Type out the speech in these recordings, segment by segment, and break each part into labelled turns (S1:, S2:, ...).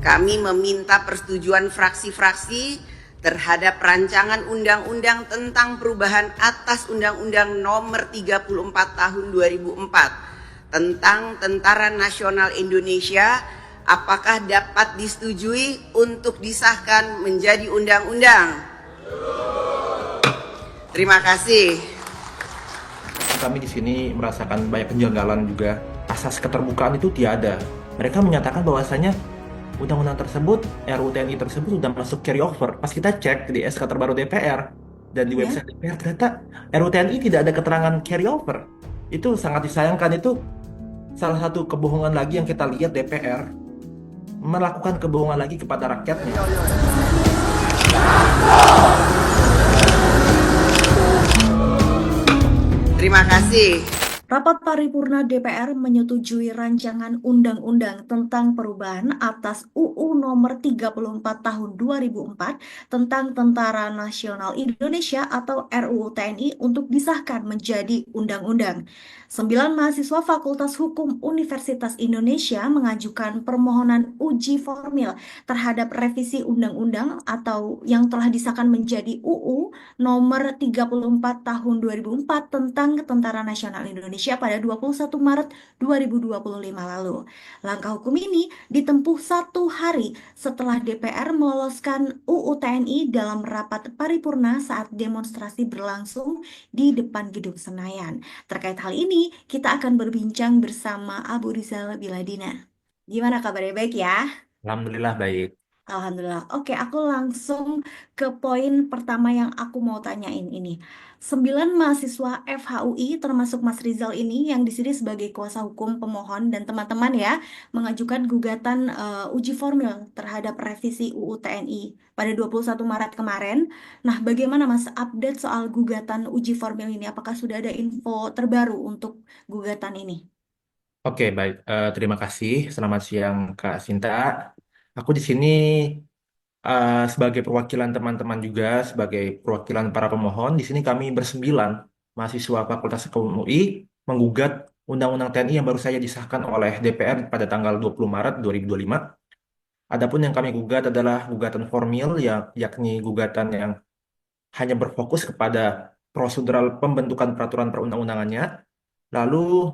S1: kami meminta persetujuan fraksi-fraksi terhadap rancangan undang-undang tentang perubahan atas Undang-Undang Nomor 34 Tahun 2004 tentang Tentara Nasional Indonesia. Apakah dapat disetujui untuk disahkan menjadi undang-undang? Terima kasih.
S2: Kami di sini merasakan banyak kejanggalan juga. Asas keterbukaan itu tiada. Mereka menyatakan bahwasanya undang-undang tersebut, RUU TNI tersebut sudah masuk carry over. Pas kita cek di SK terbaru DPR dan di website DPR, ternyata RUU TNI tidak ada keterangan carry over. Itu sangat disayangkan. Itu salah satu kebohongan lagi yang kita lihat DPR melakukan kebohongan lagi kepada rakyatnya.
S1: Terima kasih.
S3: Rapat paripurna DPR menyetujui rancangan undang-undang tentang perubahan atas UU Nomor 34 Tahun 2004 tentang Tentara Nasional Indonesia atau RUU TNI untuk disahkan menjadi undang-undang. 9 mahasiswa Fakultas Hukum Universitas Indonesia mengajukan permohonan uji formil terhadap revisi undang-undang atau yang telah disahkan menjadi UU Nomor 34 Tahun 2004 tentang Tentara Nasional Indonesia pada 21 Maret 2025 lalu. Langkah hukum ini ditempuh 1 hari setelah DPR meloloskan UU TNI dalam rapat paripurna saat demonstrasi berlangsung di depan Gedung Senayan. Terkait hal ini, kita akan berbincang bersama Abu Rizal Biladina. Gimana kabarnya, baik ya?
S2: Alhamdulillah baik.
S3: Alhamdulillah. Oke, aku langsung ke poin pertama yang aku mau tanyain ini. 9 mahasiswa FHUI termasuk Mas Rizal ini yang di sini sebagai kuasa hukum pemohon dan teman-teman ya mengajukan gugatan uji formil terhadap revisi UU TNI pada 21 Maret kemarin. Nah, bagaimana Mas update soal gugatan uji formil ini? Apakah sudah ada info terbaru untuk gugatan ini?
S2: Oke, baik. Terima kasih. Selamat siang, Kak Sinta. Aku di sini sebagai perwakilan teman-teman juga, sebagai perwakilan para pemohon. Di sini kami bersembilan mahasiswa Fakultas Hukum UI menggugat Undang-Undang TNI yang baru saja disahkan oleh DPR pada tanggal 20 Maret 2025. Adapun yang kami gugat adalah gugatan formil, yakni gugatan yang hanya berfokus kepada prosedural pembentukan peraturan perundang-undangannya. Lalu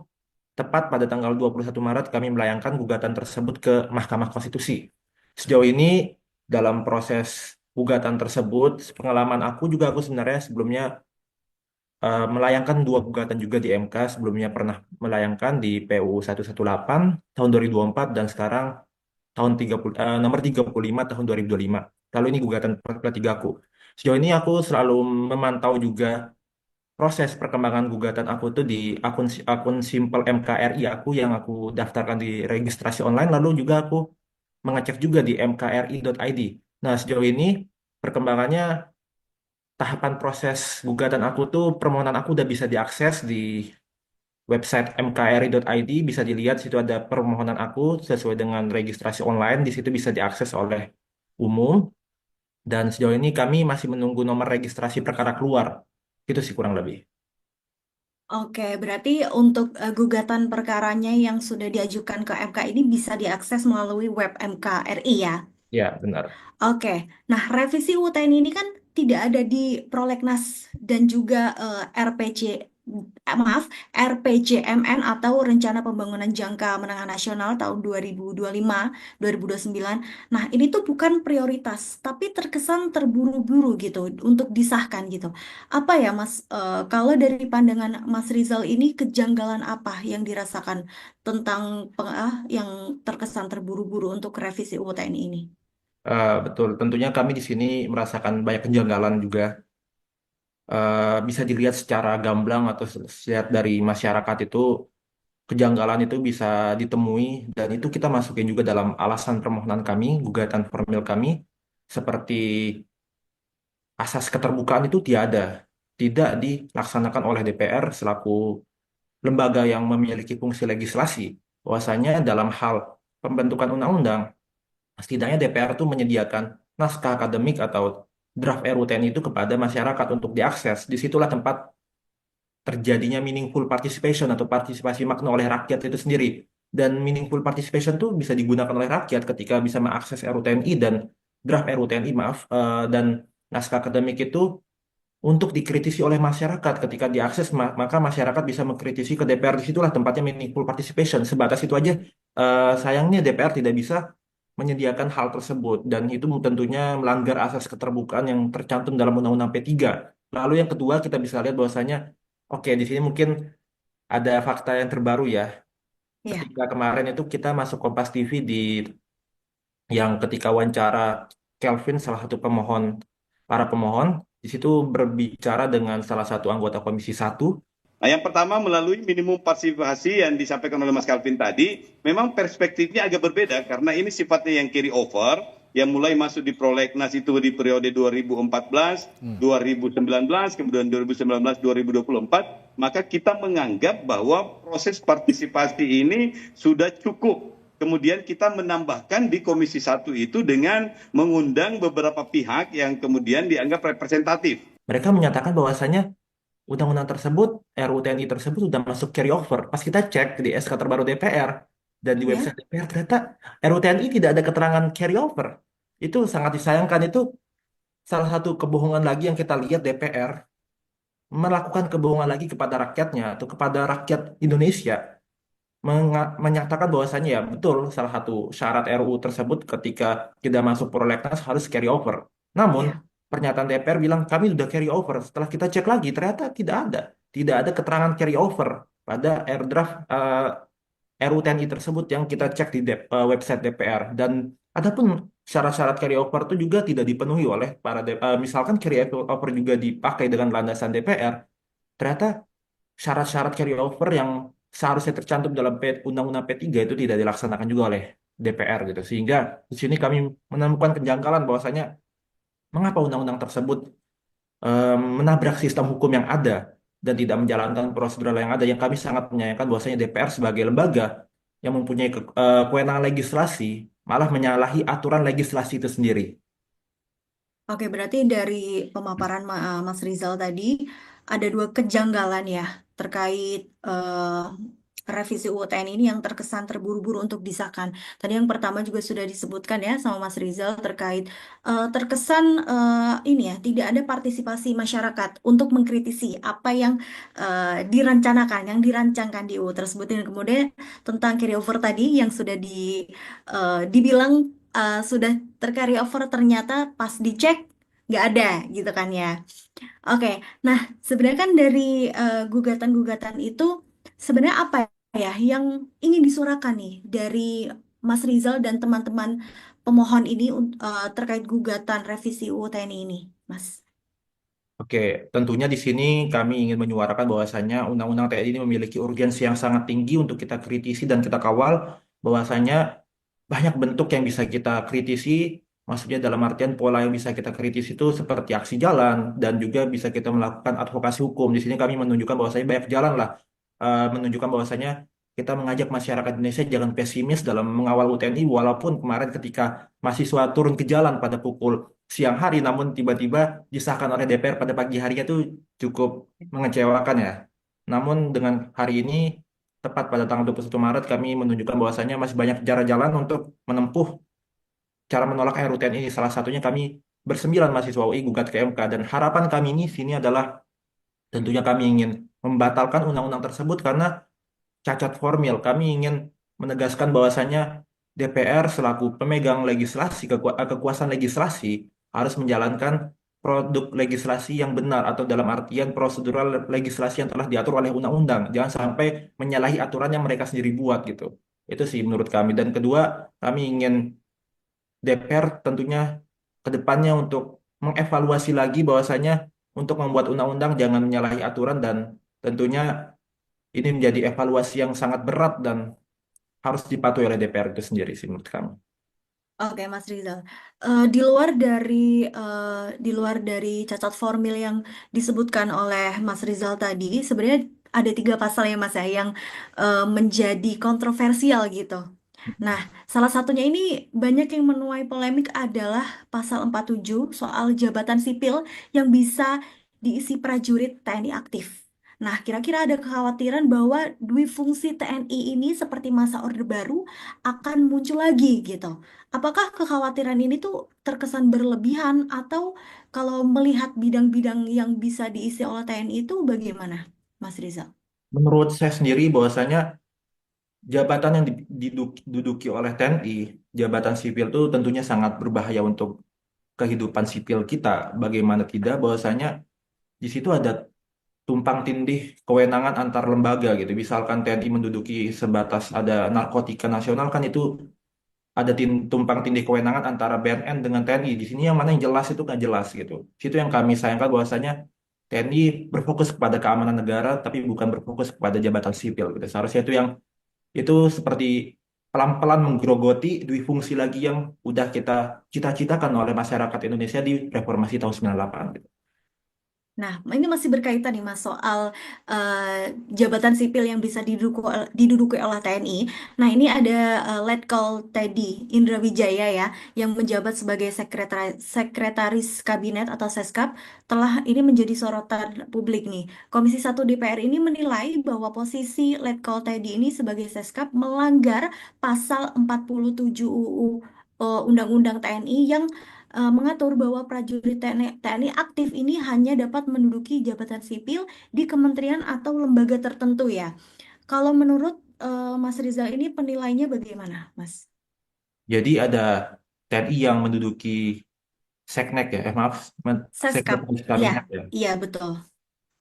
S2: tepat pada tanggal 21 Maret kami melayangkan gugatan tersebut ke Mahkamah Konstitusi. Sejauh ini dalam proses gugatan tersebut, pengalaman aku sebenarnya sebelumnya melayangkan 2 gugatan juga di MK, sebelumnya pernah melayangkan di PU 118 tahun 2024 dan sekarang nomor 35 tahun 2025. Lalu ini gugatan ketiga aku. Sejauh ini aku selalu memantau juga proses perkembangan gugatan aku tuh di akun akun Simple MKRI aku yang aku daftarkan di registrasi online, lalu juga aku mengecek juga di mkri.id. Nah, sejauh ini perkembangannya tahapan proses gugatan aku tuh permohonan aku udah bisa diakses di website mkri.id, bisa dilihat situ ada permohonan aku sesuai dengan registrasi online, di situ bisa diakses oleh umum dan sejauh ini kami masih menunggu nomor registrasi perkara keluar. Itu sih kurang lebih.
S3: Oke, berarti untuk gugatan perkaranya yang sudah diajukan ke MK ini bisa diakses melalui web MKRI ya?
S2: Ya, benar.
S3: Oke, nah revisi UTN ini kan tidak ada di Prolegnas dan juga RPJMN atau Rencana Pembangunan Jangka Menengah Nasional tahun 2025-2029. Nah, ini tuh bukan prioritas, tapi terkesan terburu-buru gitu untuk disahkan gitu. Apa ya Mas, kalau dari pandangan Mas Rizal ini kejanggalan apa yang dirasakan tentang yang terkesan terburu-buru untuk revisi UTN ini?
S2: Betul, tentunya kami di sini merasakan banyak kejanggalan juga. Bisa dilihat secara gamblang atau lihat dari masyarakat itu kejanggalan itu bisa ditemui dan itu kita masukin juga dalam alasan permohonan kami, gugatan formil kami, seperti asas keterbukaan itu tidak dilaksanakan oleh DPR selaku lembaga yang memiliki fungsi legislasi. Bahwasanya dalam hal pembentukan undang-undang, setidaknya DPR itu menyediakan naskah akademik atau draft RUTN itu kepada masyarakat untuk diakses. Disitulah tempat terjadinya meaningful participation atau partisipasi makna oleh rakyat itu sendiri. Dan meaningful participation tuh bisa digunakan oleh rakyat ketika bisa mengakses RUTNI dan draft RUTNI, maaf, dan naskah akademik itu untuk dikritisi oleh masyarakat. Ketika diakses, maka masyarakat bisa mengkritisi ke DPR. Disitulah tempatnya meaningful participation. Sebatas itu aja. Sayangnya DPR tidak bisa menyediakan hal tersebut, dan itu tentunya melanggar asas keterbukaan yang tercantum dalam Undang-Undang P3. Lalu yang kedua, kita bisa lihat bahwasanya, oke, di sini mungkin ada fakta yang terbaru ya.
S3: Ya.
S2: Ketika kemarin itu kita masuk Kompas TV di yang ketika wawancara Kelvin, salah satu pemohon, para pemohon, di situ berbicara dengan salah satu anggota Komisi 1.
S4: Nah, yang pertama melalui minimum partisipasi yang disampaikan oleh Mas Calvin tadi, memang perspektifnya agak berbeda karena ini sifatnya yang carry over, yang mulai masuk di prolegnas itu di periode 2014, 2019, kemudian 2019, 2024, maka kita menganggap bahwa proses partisipasi ini sudah cukup. Kemudian kita menambahkan di Komisi 1 itu dengan mengundang beberapa pihak yang kemudian dianggap representatif.
S2: Mereka menyatakan bahwasanya undang-undang tersebut, RUU TNI tersebut sudah masuk carry over. Pas kita cek di SK terbaru DPR dan di
S3: Ya.
S2: website DPR, ternyata RUU TNI tidak ada keterangan carry over. Itu sangat disayangkan. Itu salah satu kebohongan lagi yang kita lihat DPR melakukan kebohongan lagi kepada rakyatnya atau kepada rakyat Indonesia, menyatakan bahwasannya ya betul, salah satu syarat RUU tersebut ketika tidak masuk prolegnas harus carry over. Namun
S3: Ya.
S2: pernyataan DPR bilang kami sudah carry over. Setelah kita cek lagi ternyata tidak ada keterangan carry over pada draft RUU TNI tersebut yang kita cek di website DPR. Dan adapun syarat-syarat carry over itu juga tidak dipenuhi oleh para misalkan carry over juga dipakai dengan landasan DPR, ternyata syarat-syarat carryover yang seharusnya tercantum dalam Undang-Undang P3 itu tidak dilaksanakan juga oleh DPR gitu. Sehingga di sini kami menemukan kejanggalan bahwasanya mengapa undang-undang tersebut menabrak sistem hukum yang ada dan tidak menjalankan prosedural yang ada, yang kami sangat menyayangkan bahwasanya DPR sebagai lembaga yang mempunyai kewenangan legislasi malah menyalahi aturan legislasi itu sendiri.
S3: Oke, berarti dari pemaparan Mas Rizal tadi ada dua kejanggalan ya terkait revisi UU TNI ini yang terkesan terburu-buru untuk disahkan. Tadi yang pertama juga sudah disebutkan ya sama Mas Rizal terkait terkesan ini ya tidak ada partisipasi masyarakat untuk mengkritisi apa yang direncanakan, yang dirancangkan di UU tersebut. Dan kemudian tentang carryover tadi yang sudah dibilang sudah tercarry over ternyata pas dicek nggak ada gitu kan ya. Oke, nah sebenarnya kan dari gugatan-gugatan itu sebenarnya apa ya yang ingin disuarakan nih dari Mas Rizal dan teman-teman pemohon ini terkait gugatan revisi UU TNI ini, Mas?
S2: Oke, tentunya di sini kami ingin menyuarakan bahwasannya Undang-Undang TNI ini memiliki urgensi yang sangat tinggi untuk kita kritisi dan kita kawal, bahwasannya banyak bentuk yang bisa kita kritisi, maksudnya dalam artian pola yang bisa kita kritisi itu seperti aksi jalan dan juga bisa kita melakukan advokasi hukum. Di sini kami menunjukkan bahwasanya banyak jalan lah, menunjukkan bahwasanya kita mengajak masyarakat Indonesia jangan pesimis dalam mengawal UTNI, walaupun kemarin ketika mahasiswa turun ke jalan pada pukul siang hari, namun tiba-tiba disahkan oleh DPR pada pagi harinya itu cukup mengecewakan ya. Namun dengan hari ini, tepat pada tanggal 21 Maret, kami menunjukkan bahwasannya masih banyak jalan untuk menempuh cara menolak RUTN ini. Salah satunya kami bersembilan mahasiswa UI gugat ke MK, dan harapan kami ini sini adalah tentunya kami ingin membatalkan undang-undang tersebut karena cacat formil. Kami ingin menegaskan bahwasannya DPR selaku pemegang legislasi, kekuasaan legislasi, harus menjalankan produk legislasi yang benar atau dalam artian prosedural legislasi yang telah diatur oleh undang-undang. Jangan sampai menyalahi aturan yang mereka sendiri buat gitu. Itu sih menurut kami. Dan kedua, kami ingin DPR tentunya ke depannya untuk mengevaluasi lagi bahwasanya untuk membuat undang-undang jangan menyalahi aturan, dan tentunya ini menjadi evaluasi yang sangat berat dan harus dipatuhi oleh DPR itu sendiri sih menurut kami.
S3: Oke, Mas Rizal. Di luar dari cacat formil yang disebutkan oleh Mas Rizal tadi, sebenarnya ada 3 pasal ya Mas ya yang menjadi kontroversial gitu. Nah, salah satunya ini banyak yang menuai polemik adalah pasal 47 soal jabatan sipil yang bisa diisi prajurit TNI aktif. Nah, kira-kira ada kekhawatiran bahwa dui fungsi TNI ini seperti masa Orde Baru akan muncul lagi gitu. Apakah kekhawatiran ini tuh terkesan berlebihan atau kalau melihat bidang-bidang yang bisa diisi oleh TNI itu bagaimana, Mas Rizal?
S2: Menurut saya sendiri bahwasanya jabatan yang diduduki oleh TNI, jabatan sipil itu tentunya sangat berbahaya untuk kehidupan sipil kita. Bagaimana tidak bahwasanya di situ ada tumpang tindih kewenangan antar lembaga gitu. Misalkan TNI menduduki sebatas ada narkotika nasional kan itu ada tumpang tindih kewenangan antara BNN dengan TNI. Di sini yang mana yang jelas itu nggak jelas gitu. Situ yang kami sayangkan bahwasanya TNI berfokus kepada keamanan negara tapi bukan berfokus kepada jabatan sipil gitu. Seharusnya itu seperti pelan-pelan menggerogoti dui fungsi lagi yang udah kita cita-citakan oleh masyarakat Indonesia di reformasi tahun 98 gitu.
S3: Nah, ini masih berkaitan nih Mas soal jabatan sipil yang bisa diduduki oleh TNI. Nah, ini ada Letkol Teddy Indra Wijaya ya, yang menjabat sebagai sekretaris kabinet atau Seskap, telah ini menjadi sorotan publik nih. Komisi 1 DPR ini menilai bahwa posisi Letkol Teddy ini sebagai Seskap melanggar pasal 47 UU Undang-Undang TNI yang mengatur bahwa prajurit TNI aktif ini hanya dapat menduduki jabatan sipil di kementerian atau lembaga tertentu ya. Kalau menurut Mas Rizal ini penilainya bagaimana, Mas?
S2: Jadi ada TNI yang menduduki Seknek ya, maaf,
S3: Seskap,
S2: Sekretaris
S3: iya,
S2: Kabinet ya.
S3: iya betul.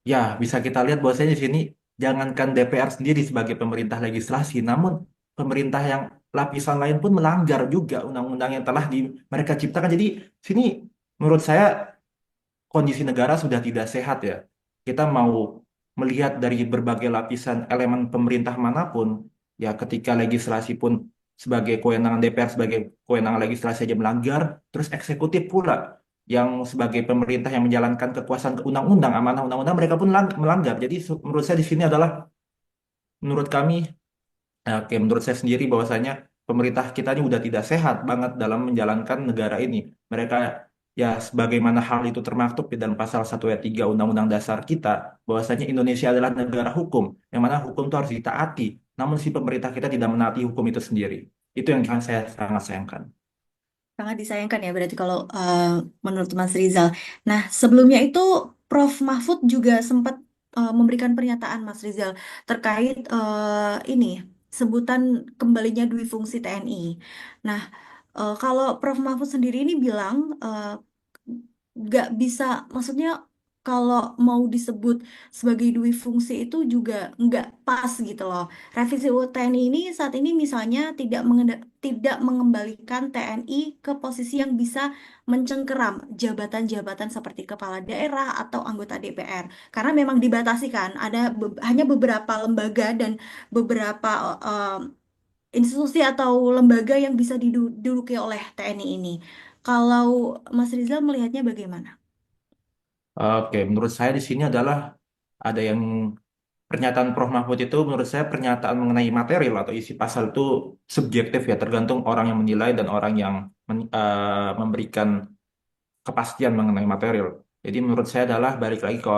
S2: Ya, bisa kita lihat bahwasanya di sini jangankan DPR sendiri sebagai pemerintah legislasi, namun pemerintah yang lapisan lain pun melanggar juga undang-undang yang telah mereka ciptakan. Jadi sini menurut saya kondisi negara sudah tidak sehat ya. Kita mau melihat dari berbagai lapisan elemen pemerintah manapun, ya ketika legislasi pun sebagai kewenangan DPR sebagai kewenangan legislasi aja melanggar, terus eksekutif pula yang sebagai pemerintah yang menjalankan kekuasaan undang-undang, amanah undang-undang mereka pun melanggar. Jadi menurut saya di sini adalah menurut kami oke, menurut saya sendiri bahwasanya pemerintah kita ini udah tidak sehat banget dalam menjalankan negara ini. Mereka ya sebagaimana hal itu termaktub di dalam pasal 1 ayat 3 Undang-Undang Dasar kita, bahwasanya Indonesia adalah negara hukum, yang mana hukum itu harus ditaati. Namun si pemerintah kita tidak menaati hukum itu sendiri. Itu yang saya sangat sayangkan.
S3: Sangat disayangkan ya berarti kalau menurut Mas Rizal. Nah, sebelumnya itu Prof. Mahfud juga sempat memberikan pernyataan Mas Rizal terkait ini sebutan kembalinya dui fungsi TNI. Nah, kalau Prof. Mahfud sendiri ini bilang nggak bisa, maksudnya kalau mau disebut sebagai dui fungsi itu juga nggak pas gitu loh. Revisi UU TNI ini saat ini misalnya tidak mengembalikan TNI ke posisi yang bisa mencengkeram jabatan-jabatan seperti kepala daerah atau anggota DPR. Karena memang dibatasi kan, ada hanya beberapa lembaga dan beberapa institusi atau lembaga yang bisa diduduki oleh TNI ini. Kalau Mas Rizal melihatnya bagaimana?
S2: Oke, menurut saya di sini adalah ada yang pernyataan Prof. Mahfud itu menurut saya pernyataan mengenai material atau isi pasal itu subjektif ya, tergantung orang yang menilai dan orang yang memberikan kepastian mengenai material. Jadi menurut saya adalah balik lagi ke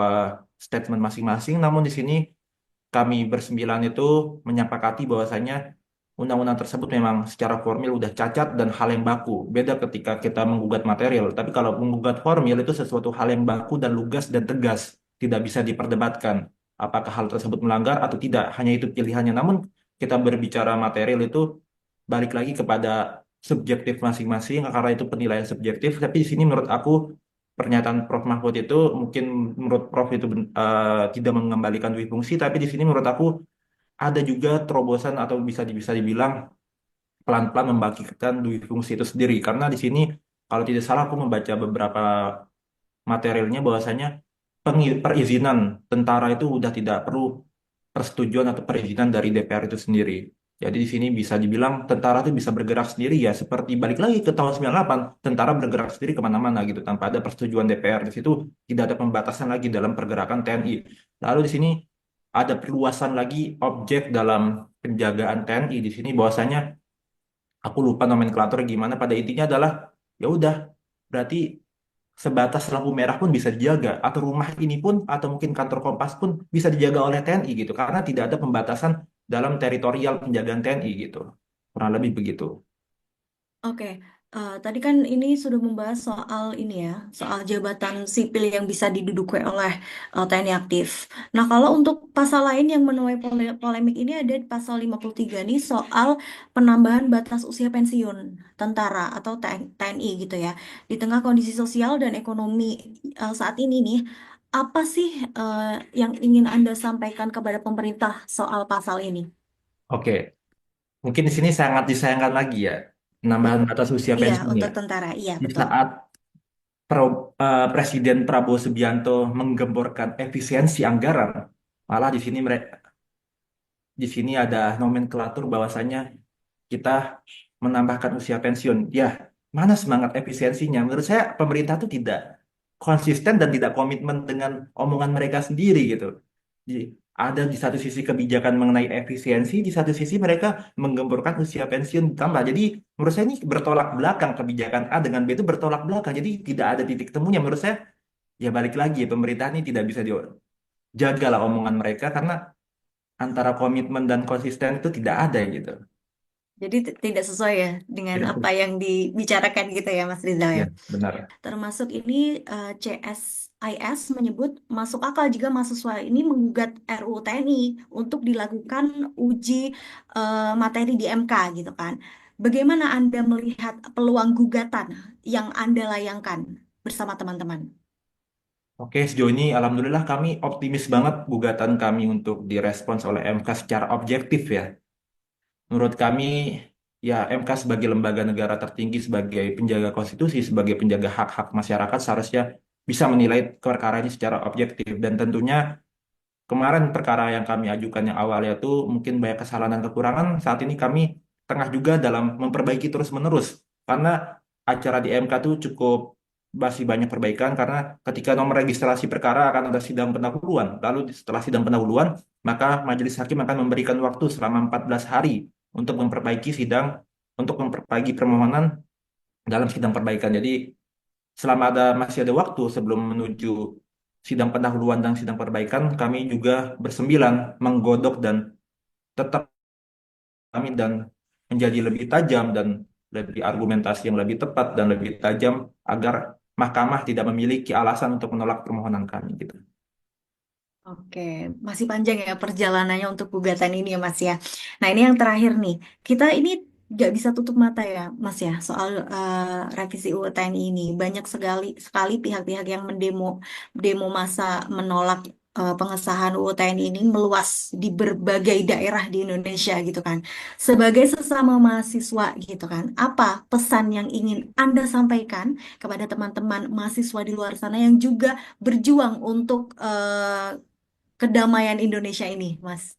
S2: statement masing-masing, namun di sini kami bersembilan itu menyepakati bahwasanya undang-undang tersebut memang secara formil udah cacat dan hal yang baku. Beda ketika kita menggugat material, tapi kalau menggugat formil itu sesuatu hal yang baku dan lugas dan tegas, tidak bisa diperdebatkan apakah hal tersebut melanggar atau tidak, hanya itu pilihannya. Namun kita berbicara material itu balik lagi kepada subjektif masing-masing karena itu penilaian subjektif, tapi di sini menurut aku pernyataan Prof. Mahfud itu mungkin menurut Prof itu tidak mengembalikan dui fungsi, tapi di sini menurut aku ada juga terobosan atau bisa dibilang pelan-pelan membagikan dui fungsi itu sendiri. Karena di sini kalau tidak salah aku membaca beberapa materialnya bahwasanya perizinan tentara itu udah tidak perlu persetujuan atau perizinan dari DPR itu sendiri. Jadi di sini bisa dibilang tentara itu bisa bergerak sendiri ya seperti balik lagi ke tahun 98 tentara bergerak sendiri kemana-mana gitu tanpa ada persetujuan DPR. Di situ tidak ada pembatasan lagi dalam pergerakan TNI. Lalu di sini ada perluasan lagi objek dalam penjagaan TNI di sini bahwasanya aku lupa nomenklatur gimana pada intinya adalah ya udah berarti sebatas lampu merah pun bisa dijaga, atau rumah ini pun, atau mungkin kantor Kompas pun bisa dijaga oleh TNI gitu, karena tidak ada pembatasan dalam teritorial penjagaan TNI gitu. Kurang lebih begitu.
S3: Oke, tadi kan ini sudah membahas soal ini ya, soal jabatan sipil yang bisa diduduki oleh TNI aktif. Nah, kalau untuk pasal lain yang menuai polemik ini ada di pasal 53 nih soal penambahan batas usia pensiun tentara atau TNI gitu ya. Di tengah kondisi sosial dan ekonomi saat ini nih, apa sih eh, yang ingin Anda sampaikan kepada pemerintah soal pasal ini?
S2: Oke, mungkin di sini sangat disayangkan lagi ya,
S3: Hmm,
S2: penambahan batas usia
S3: iya,
S2: pensiun ya.
S3: untuk tentara, iya
S2: Di
S3: betul.
S2: saat Presiden Prabowo Subianto menggemborkan efisiensi anggaran, malah di sini ada nomenklatur bahwasanya kita menambahkan usia pensiun. Ya, mana semangat efisiensinya? Menurut saya pemerintah itu tidak konsisten dan tidak komitmen dengan omongan mereka sendiri gitu. Jadi, ada di satu sisi kebijakan mengenai efisiensi, di satu sisi mereka menggemborkan usia pensiun ditambah. Jadi menurut saya ini bertolak belakang, kebijakan A dengan B itu bertolak belakang. Jadi tidak ada titik temunya. Menurut saya ya balik lagi pemerintah ini tidak bisa dijaga lah omongan mereka karena antara komitmen dan konsisten itu tidak ada gitu.
S3: Jadi tidak sesuai ya dengan
S2: Tidak,
S3: apa yang dibicarakan gitu ya Mas Rizal ya.
S2: ya benar.
S3: Termasuk ini CSIS menyebut masuk akal jika mahasiswa ini menggugat RUU TNI untuk dilakukan uji materi di MK gitu kan. Bagaimana Anda melihat peluang gugatan yang Anda layangkan bersama teman-teman?
S2: Oke, sejauh ini alhamdulillah kami optimis banget gugatan kami untuk direspons oleh MK secara objektif ya. Menurut kami, ya MK sebagai lembaga negara tertinggi, sebagai penjaga konstitusi, sebagai penjaga hak-hak masyarakat seharusnya bisa menilai perkara ini secara objektif. Dan tentunya kemarin perkara yang kami ajukan yang awalnya itu mungkin banyak kesalahan dan kekurangan. Saat ini kami tengah juga dalam memperbaiki terus-menerus. Karena acara di MK itu cukup masih banyak perbaikan karena ketika nomor registrasi perkara akan ada sidang pendahuluan. Lalu setelah sidang pendahuluan, maka majelis hakim akan memberikan waktu selama 14 hari untuk memperbaiki sidang, untuk memperbaiki permohonan dalam sidang perbaikan. Jadi selama masih ada waktu sebelum menuju sidang pendahuluan dan sidang perbaikan, kami juga bersembilan menggodok dan tetap kami dan menjadi lebih tajam dan lebih argumentasi yang lebih tepat dan lebih tajam agar mahkamah tidak memiliki alasan untuk menolak permohonan kami gitu.
S3: Oke, masih panjang ya perjalanannya untuk gugatan ini ya Mas ya. Nah ini yang terakhir nih, kita ini nggak bisa tutup mata ya Mas ya soal revisi UU TNI ini. Banyak sekali sekali pihak-pihak yang demo massa menolak pengesahan UU TNI ini meluas di berbagai daerah di Indonesia gitu kan. Sebagai sesama mahasiswa gitu kan, apa pesan yang ingin Anda sampaikan kepada teman-teman mahasiswa di luar sana yang juga berjuang untuk kedamaian Indonesia ini, Mas?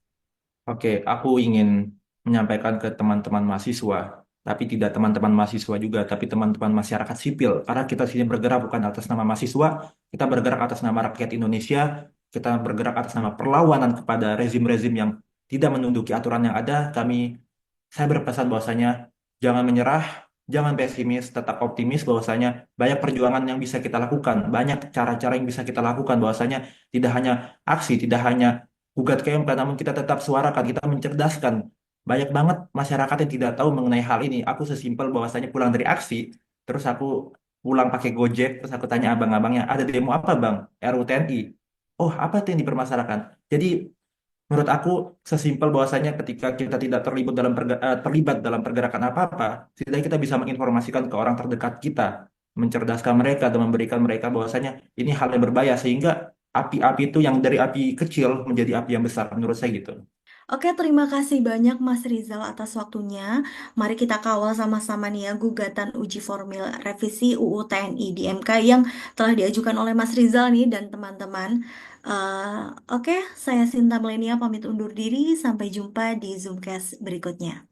S2: Oke, aku ingin menyampaikan ke teman-teman mahasiswa, tapi tidak teman-teman mahasiswa juga, tapi teman-teman masyarakat sipil. Karena kita sini bergerak bukan atas nama mahasiswa, kita bergerak atas nama rakyat Indonesia, kita bergerak atas nama perlawanan kepada rezim-rezim yang tidak menunduki aturan yang ada. Saya berpesan bahwasanya jangan menyerah, jangan pesimis, tetap optimis bahwasanya banyak perjuangan yang bisa kita lakukan, banyak cara-cara yang bisa kita lakukan bahwasanya tidak hanya aksi, tidak hanya gugat ke MK, namun kita tetap suarakan, kita mencerdaskan. Banyak banget masyarakat yang tidak tahu mengenai hal ini. Aku sesimpel bahwasanya pulang dari aksi, terus aku pulang pakai Gojek, terus aku tanya abang-abangnya, ada demo apa bang? RUU TNI. Oh, apa tuh yang dipermasalahkan? Jadi menurut aku sesimpel bahwasanya ketika kita tidak terlibat dalam pergerakan apa-apa, setidaknya kita bisa menginformasikan ke orang terdekat kita, mencerdaskan mereka dan memberikan mereka bahwasanya ini hal yang berbahaya sehingga api-api itu yang dari api kecil menjadi api yang besar menurut saya gitu.
S3: Oke, terima kasih banyak Mas Rizal atas waktunya. Mari kita kawal sama-sama nih ya gugatan uji formil revisi UU TNI di MK yang telah diajukan oleh Mas Rizal nih dan teman-teman. Oke, saya Sinta Melenia pamit undur diri. Sampai jumpa di Zoomcast berikutnya.